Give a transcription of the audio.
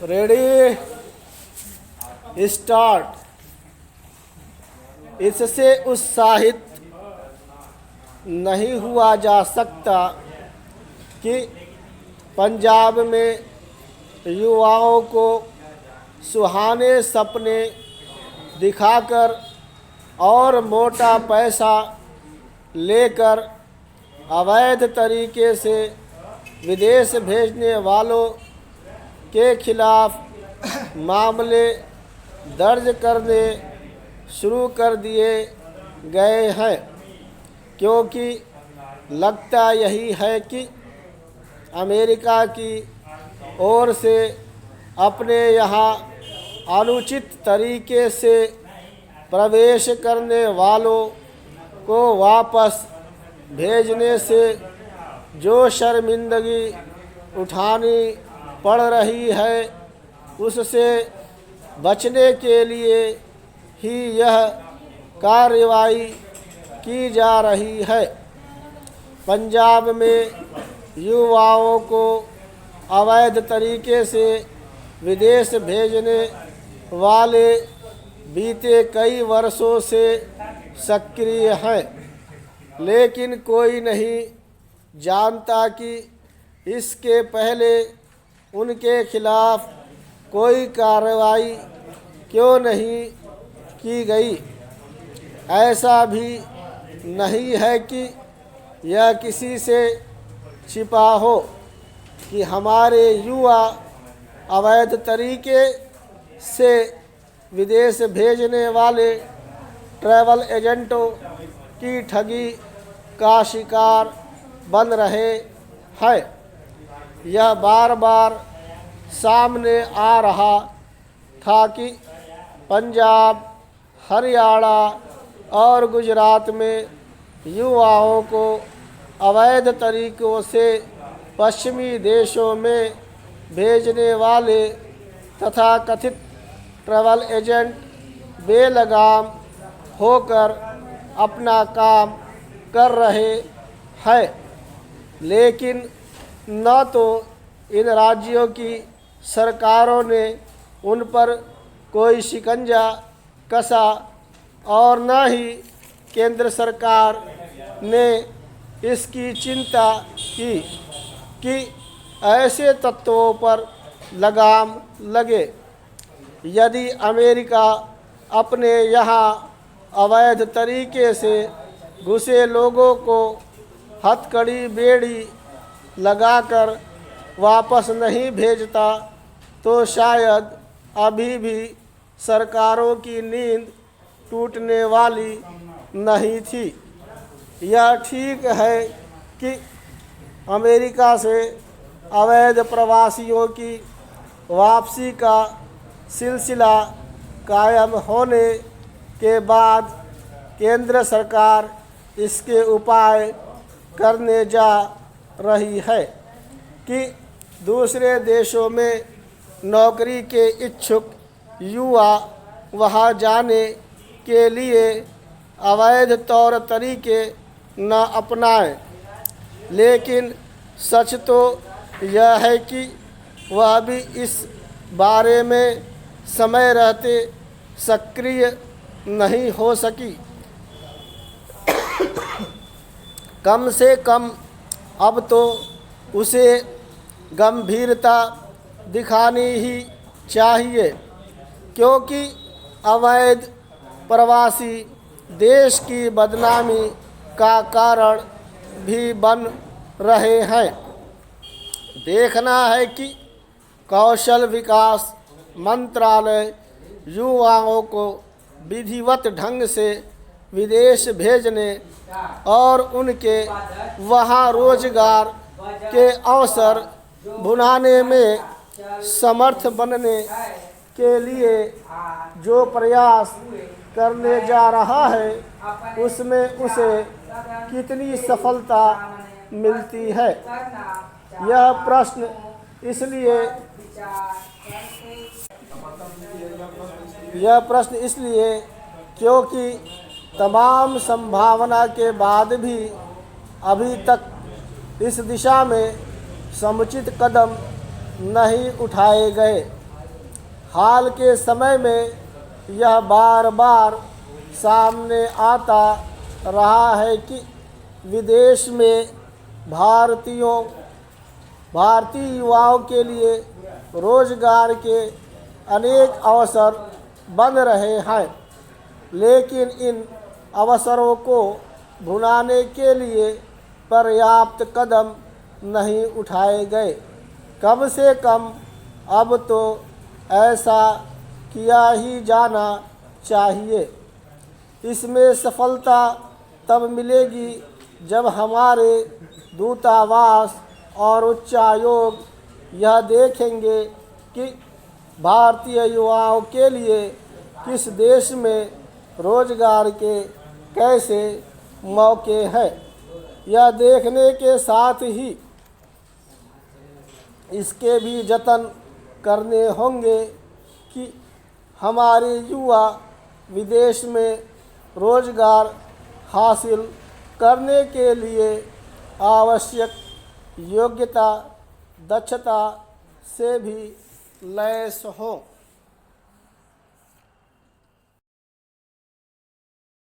Ready start. इससे उत्साहित नहीं हुआ जा सकता कि पंजाब में युवाओं को सुहाने सपने दिखाकर और मोटा पैसा लेकर अवैध तरीके से विदेश भेजने वालों के खिलाफ मामले दर्ज करने शुरू कर दिए गए हैं, क्योंकि लगता यही है कि अमेरिका की ओर से अपने यहाँ अनुचित तरीके से प्रवेश करने वालों को वापस भेजने से जो शर्मिंदगी उठानी पड़ रही है, उससे बचने के लिए ही यह कार्रवाई की जा रही है। पंजाब में युवाओं को अवैध तरीके से विदेश भेजने वाले बीते कई वर्षों से सक्रिय हैं, लेकिन कोई नहीं जानता कि इसके पहले उनके खिलाफ कोई कार्रवाई क्यों नहीं की गई। ऐसा भी नहीं है कि यह किसी से छिपा हो कि हमारे युवा अवैध तरीके से विदेश भेजने वाले ट्रैवल एजेंटों की ठगी का शिकार बन रहे हैं। यह बार बार सामने आ रहा था कि पंजाब, हरियाणा और गुजरात में युवाओं को अवैध तरीकों से पश्चिमी देशों में भेजने वाले तथाकथित ट्रैवल एजेंट बेलगाम होकर अपना काम कर रहे हैं, लेकिन न तो इन राज्यों की सरकारों ने उन पर कोई शिकंजा कसा और न ही केंद्र सरकार ने इसकी चिंता की कि ऐसे तत्वों पर लगाम लगे। यदि अमेरिका अपने यहाँ अवैध तरीके से घुसे लोगों को हथकड़ी बेड़ी लगाकर वापस नहीं भेजता, तो शायद अभी भी सरकारों की नींद टूटने वाली नहीं थी। यह ठीक है कि अमेरिका से अवैध प्रवासियों की वापसी का सिलसिला कायम होने के बाद केंद्र सरकार इसके उपाय करने जा रही है कि दूसरे देशों में नौकरी के इच्छुक युवा वहां जाने के लिए अवैध तौर तरीके न अपनाएं। लेकिन सच तो यह है कि वह भी इस बारे में समय रहते सक्रिय नहीं हो सकी। कम से कम अब तो उसे गंभीरता दिखानी ही चाहिए, क्योंकि अवैध प्रवासी देश की बदनामी का कारण भी बन रहे हैं। देखना है कि कौशल विकास मंत्रालय युवाओं को विधिवत ढंग से विदेश भेजने और उनके वहाँ रोजगार के अवसर बुनाने में समर्थ बनने के लिए जो प्रयास करने जा रहा है, उसमें उसे कितनी सफलता मिलती है। यह प्रश्न इसलिए क्योंकि तमाम संभावना के बाद भी अभी तक इस दिशा में समुचित कदम नहीं उठाए गए। हाल के समय में यह बार बार सामने आता रहा है कि विदेश में भारतीय युवाओं के लिए रोजगार के अनेक अवसर बन रहे हैं, लेकिन इन अवसरों को भुनाने के लिए पर्याप्त कदम नहीं उठाए गए। कम से कम अब तो ऐसा किया ही जाना चाहिए। इसमें सफलता तब मिलेगी जब हमारे दूतावास और उच्चायोग यह देखेंगे कि भारतीय युवाओं के लिए किस देश में रोजगार के कैसे मौके हैं। यह देखने के साथ ही इसके भी जतन करने होंगे कि हमारे युवा विदेश में रोजगार हासिल करने के लिए आवश्यक योग्यता दक्षता से भी लैस हों।